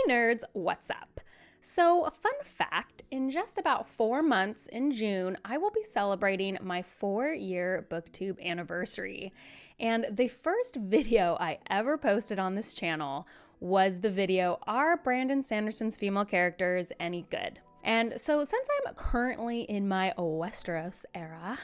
nerds, what's up? So, fun fact, in just about 4 months in June, I will be celebrating my 4-year booktube anniversary. And the first video I ever posted on this channel was the video, Are Brandon Sanderson's female characters any good? And so since I'm currently in my Westeros era,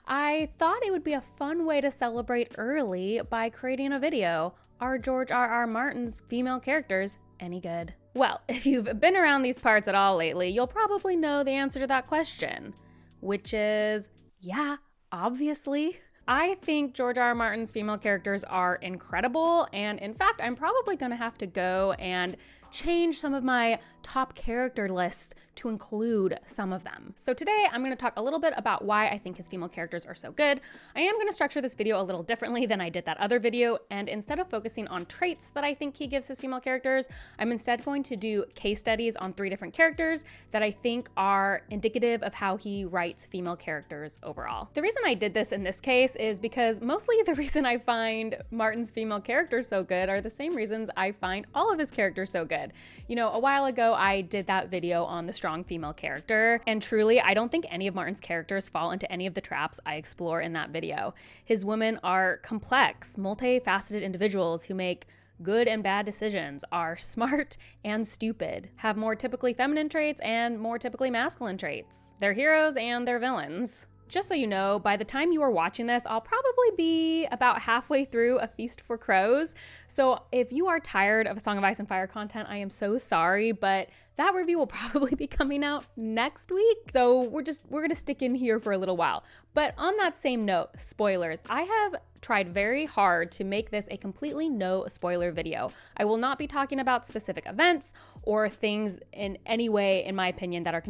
I thought it would be a fun way to celebrate early by creating a video, Are George R.R. Martin's female characters any good? Well, if you've been around these parts at all lately, you'll probably know the answer to that question, which is, yeah, obviously. I think George R.R. Martin's female characters are incredible, and in fact, I'm probably gonna have to go and change some of my top character lists to include some of them. So today I'm going to talk a little bit about why I think his female characters are so good. I am going to structure this video a little differently than I did that other video, and instead of focusing on traits that I think he gives his female characters, I'm instead going to do case studies on 3 different characters that I think are indicative of how he writes female characters overall. The reason I did this in this case is because mostly the reason I find Martin's female characters so good are the same reasons I find all of his characters so good. You know, a while ago, I did that video on the strong female character, and truly, I don't think any of Martin's characters fall into any of the traps I explore in that video. His women are complex, multifaceted individuals who make good and bad decisions, are smart and stupid, have more typically feminine traits and more typically masculine traits. They're heroes and they're villains. Just so you know, by the time you are watching this, I'll probably be about halfway through A Feast for Crows. So if you are tired of Song of Ice and Fire content, I am so sorry, but that review will probably be coming out next week. So we're gonna stick in here for a little while. But on that same note, spoilers. I have tried very hard to make this a completely no spoiler video. I will not be talking about specific events or things in any way, in my opinion, that are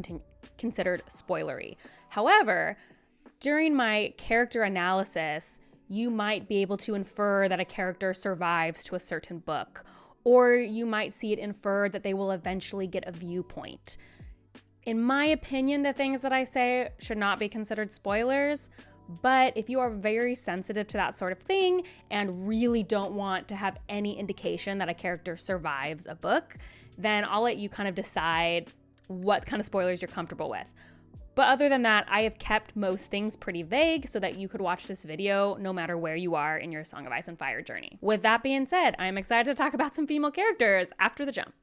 considered spoilery. However, during my character analysis, you might be able to infer that a character survives to a certain book, or you might see it inferred that they will eventually get a viewpoint. In my opinion, the things that I say should not be considered spoilers, but if you are very sensitive to that sort of thing and really don't want to have any indication that a character survives a book, then I'll let you kind of decide what kind of spoilers you're comfortable with. But other than that, I have kept most things pretty vague so that you could watch this video no matter where you are in your Song of Ice and Fire journey. With that being said, I'm excited to talk about some female characters after the jump.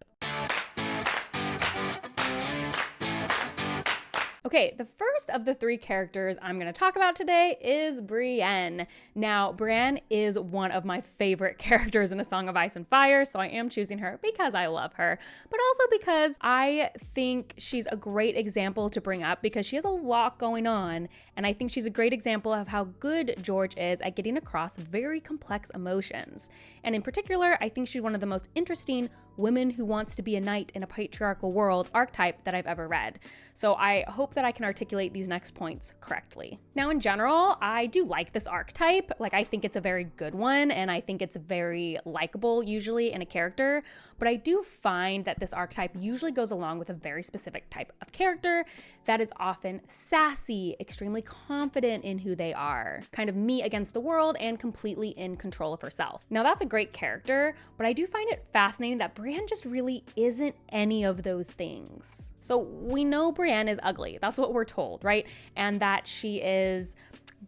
Okay, the first of the 3 characters I'm going to talk about today is Brienne. Now, Brienne is one of my favorite characters in A Song of Ice and Fire, so I am choosing her because I love her, but also because I think she's a great example to bring up because she has a lot going on, and I think she's a great example of how good George is at getting across very complex emotions. And in particular, I think she's one of the most interesting women who wants to be a knight in a patriarchal world archetype that I've ever read. So I hope that I can articulate these next points correctly. Now, in general, I do like this archetype. Like, I think it's a very good one, and I think it's very likable usually in a character, but I do find that this archetype usually goes along with a very specific type of character that is often sassy, extremely confident in who they are, kind of me against the world and completely in control of herself. Now, that's a great character, but I do find it fascinating that Brienne just really isn't any of those things. So we know Brienne is ugly. That's what we're told, right? And that she is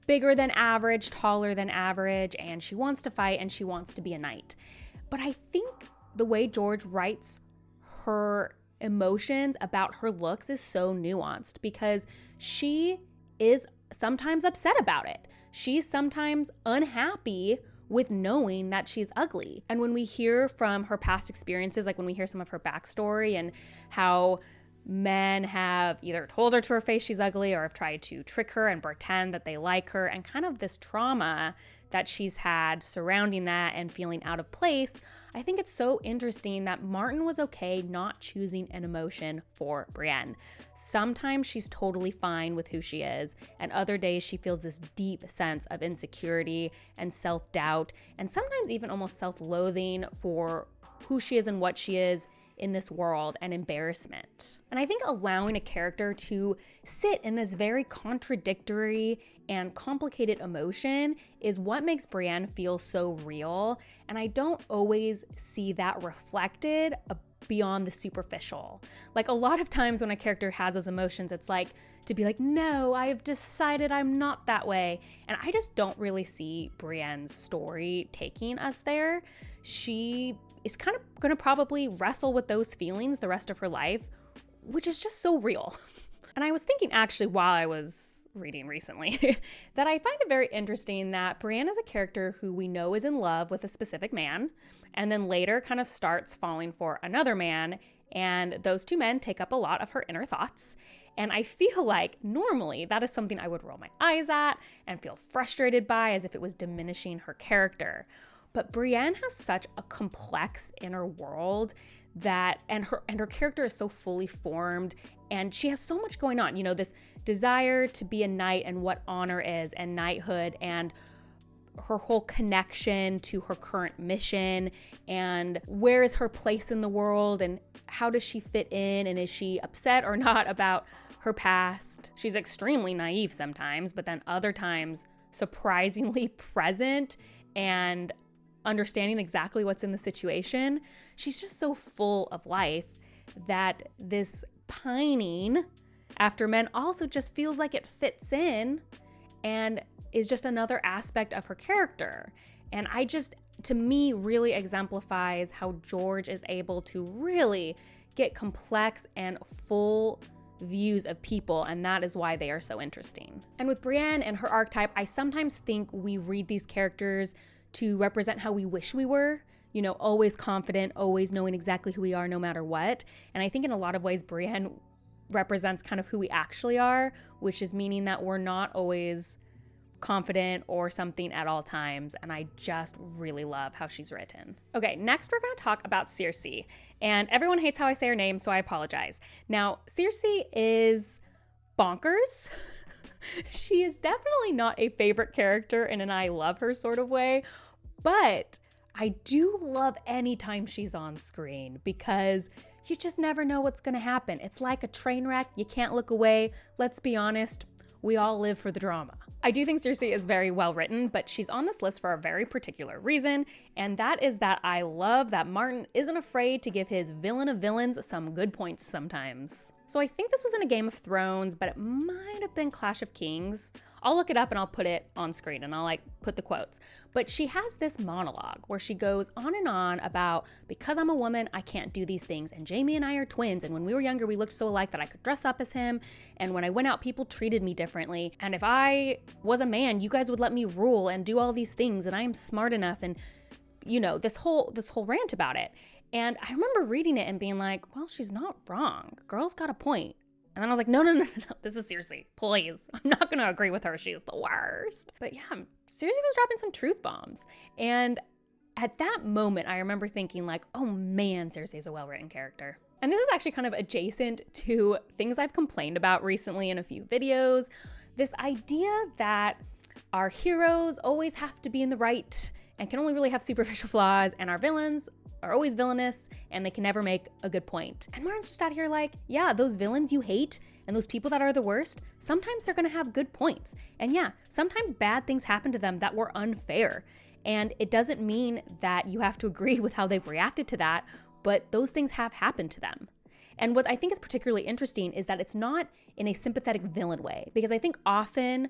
bigger than average, taller than average, and she wants to fight and she wants to be a knight. But I think the way George writes her emotions about her looks is so nuanced because she is sometimes upset about it. She's sometimes unhappy with knowing that she's ugly. And when we hear from her past experiences, like when we hear some of her backstory and how men have either told her to her face she's ugly or have tried to trick her and pretend that they like her, and kind of this trauma that she's had surrounding that and feeling out of place, I think it's so interesting that Martin was okay not choosing an emotion for Brienne. Sometimes she's totally fine with who she is, and other days she feels this deep sense of insecurity and self-doubt, and sometimes even almost self-loathing for who she is and what she is in this world, and embarrassment. And I think allowing a character to sit in this very contradictory and complicated emotion is what makes Brienne feel so real. And I don't always see that reflected beyond the superficial. Like a lot of times when a character has those emotions, it's like to be like, no, I have decided I'm not that way. And I just don't really see Brienne's story taking us there. She is kind of going to probably wrestle with those feelings the rest of her life, which is just so real. And I was thinking actually while I was reading recently that I find it very interesting that Brienne is a character who we know is in love with a specific man and then later kind of starts falling for another man, and those two men take up a lot of her inner thoughts. And I feel like normally that is something I would roll my eyes at and feel frustrated by as if it was diminishing her character. But Brienne has such a complex inner world that and her character is so fully formed, and she has so much going on, this desire to be a knight and what honor is and knighthood, and her whole connection to her current mission and where is her place in the world and how does she fit in, and is she upset or not about her past. She's extremely naive sometimes, but then other times surprisingly present and understanding exactly what's in the situation. She's just so full of life that this pining after men also just feels like it fits in and is just another aspect of her character. And to me, really exemplifies how George is able to really get complex and full views of people, and that is why they are so interesting. And with Brienne and her archetype, I sometimes think we read these characters to represent how we wish we were, always confident, always knowing exactly who we are no matter what. And I think in a lot of ways, Brienne represents kind of who we actually are, which is meaning that we're not always confident or something at all times. And I just really love how she's written. Okay, next we're going to talk about Cersei. And everyone hates how I say her name, so I apologize. Now, Cersei is bonkers. She is definitely not a favorite character in an I love her sort of way, but I do love any time she's on screen because you just never know what's going to happen. It's like a train wreck. You can't look away. Let's be honest. We all live for the drama. I do think Cersei is very well written, but she's on this list for a very particular reason, and that is that I love that Martin isn't afraid to give his villain of villains some good points sometimes. So I think this was in a Game of Thrones, but it might have been Clash of Kings. I'll look it up and I'll put it on screen and I'll put the quotes. But she has this monologue where she goes on and on about, because I'm a woman, I can't do these things. And Jamie and I are twins. And when we were younger, we looked so alike that I could dress up as him. And when I went out, people treated me differently. And if I was a man, you guys would let me rule and do all these things. And I am smart enough. And this whole rant about it. And I remember reading it and being like, well, she's not wrong. Girl's got a point. And then I was like, no. This is Cersei. Please. I'm not going to agree with her. She's the worst. But yeah, Cersei was dropping some truth bombs. And at that moment, I remember thinking oh man, Cersei's a well-written character. And this is actually kind of adjacent to things I've complained about recently in a few videos. This idea that our heroes always have to be in the right and can only really have superficial flaws, and our villains are always villainous and they can never make a good point. And Martin's just out here yeah, those villains you hate and those people that are the worst, sometimes they're gonna have good points. And yeah, sometimes bad things happen to them that were unfair. And it doesn't mean that you have to agree with how they've reacted to that, but those things have happened to them. And what I think is particularly interesting is that it's not in a sympathetic villain way, because I think often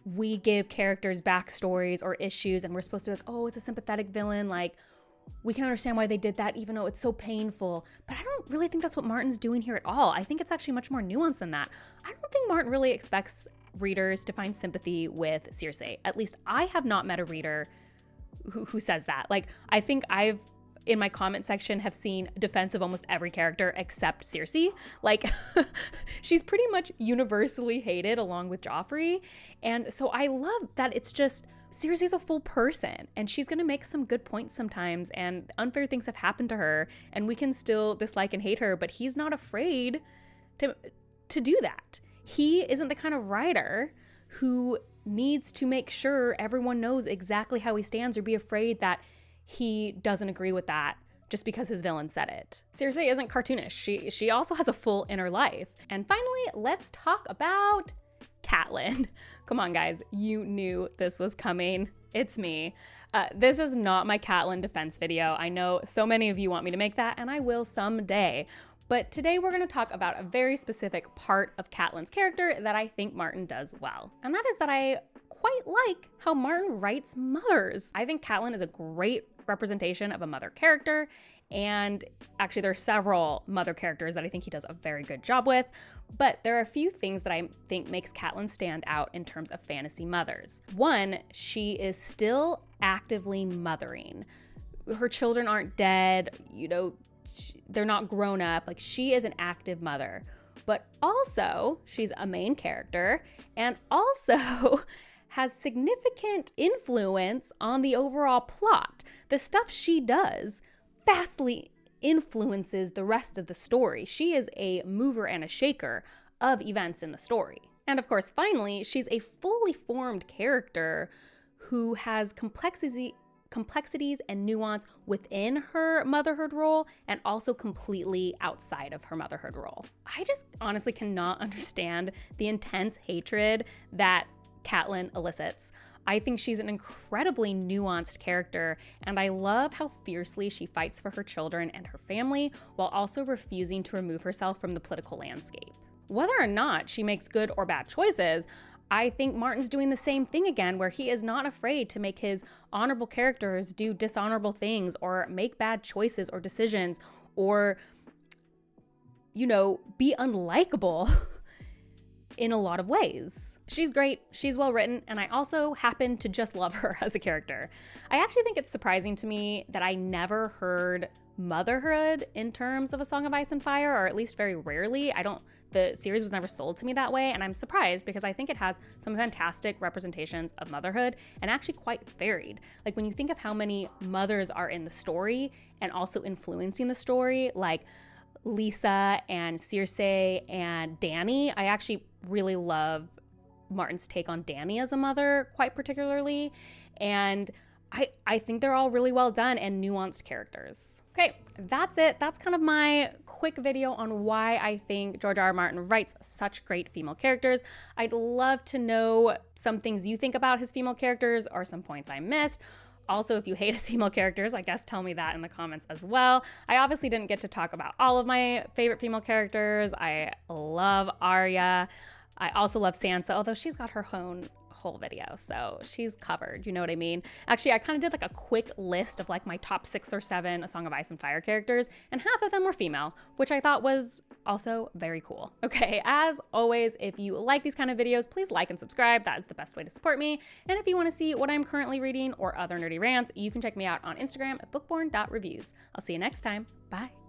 we give characters backstories or issues and we're supposed to oh, it's a sympathetic villain, we can understand why they did that, even though it's so painful. But I don't really think that's what Martin's doing here at all. I think it's actually much more nuanced than that. I don't think Martin really expects readers to find sympathy with Cersei. At least I have not met a reader who says that. I think I've, in my comment section, have seen defense of almost every character except Cersei. She's pretty much universally hated along with Joffrey. And so I love that it's just, Cersei's a full person and she's going to make some good points sometimes, and unfair things have happened to her and we can still dislike and hate her, but he's not afraid to do that. He isn't the kind of writer who needs to make sure everyone knows exactly how he stands or be afraid that he doesn't agree with that just because his villain said it. Cersei isn't cartoonish. She also has a full inner life. And finally, let's talk about Catelyn. Come on, guys. You knew this was coming. it's me. This is not my Catelyn defense video. I know so many of you want me to make that, and I will someday. But today we're going to talk about a very specific part of Catelyn's character that I think Martin does well. And that is that I quite like how Martin writes mothers. I think Catelyn is a great representation of a mother character, and actually there are several mother characters that I think he does a very good job with, but there are a few things that I think makes Catelyn stand out in terms of fantasy mothers. One, she is still actively mothering. Her children aren't dead, they're not grown up. Like, she is an active mother, but also she's a main character and also has significant influence on the overall plot. The stuff she does vastly influences the rest of the story. She is a mover and a shaker of events in the story. And of course, finally, she's a fully formed character who has complexities and nuance within her motherhood role and also completely outside of her motherhood role. I just honestly cannot understand the intense hatred that Catelyn elicits. I think she's an incredibly nuanced character, and I love how fiercely she fights for her children and her family while also refusing to remove herself from the political landscape. Whether or not she makes good or bad choices, I think Martin's doing the same thing again, where he is not afraid to make his honorable characters do dishonorable things or make bad choices or decisions or, be unlikable in a lot of ways. She's great, she's well written, and I also happen to just love her as a character. I actually think it's surprising to me that I never heard motherhood in terms of A Song of Ice and Fire, or at least very rarely. The series was never sold to me that way, and I'm surprised because I think it has some fantastic representations of motherhood and actually quite varied. Like, when you think of how many mothers are in the story and also influencing the story, like Lisa and Cersei and Dany, I actually really love Martin's take on Dany as a mother quite particularly, and I think they're all really well done and nuanced characters. Okay, that's it. That's kind of my quick video on why I think George R. R. Martin writes such great female characters. I'd love to know some things you think about his female characters or some points I missed. Also, if you hate his female characters, I guess tell me that in the comments as well. I obviously didn't get to talk about all of my favorite female characters. I love Arya. I also love Sansa, although she's got her own whole video, so she's covered, you know what I mean? Actually, I kind of did like a quick list of like my top 6 or 7 A Song of Ice and Fire characters, and half of them were female, which I thought was also very cool. Okay, as always, if you like these kind of videos, please like and subscribe. That is the best way to support me. And if you want to see what I'm currently reading or other nerdy rants, you can check me out on Instagram at bookborn.reviews. I'll see you next time. Bye.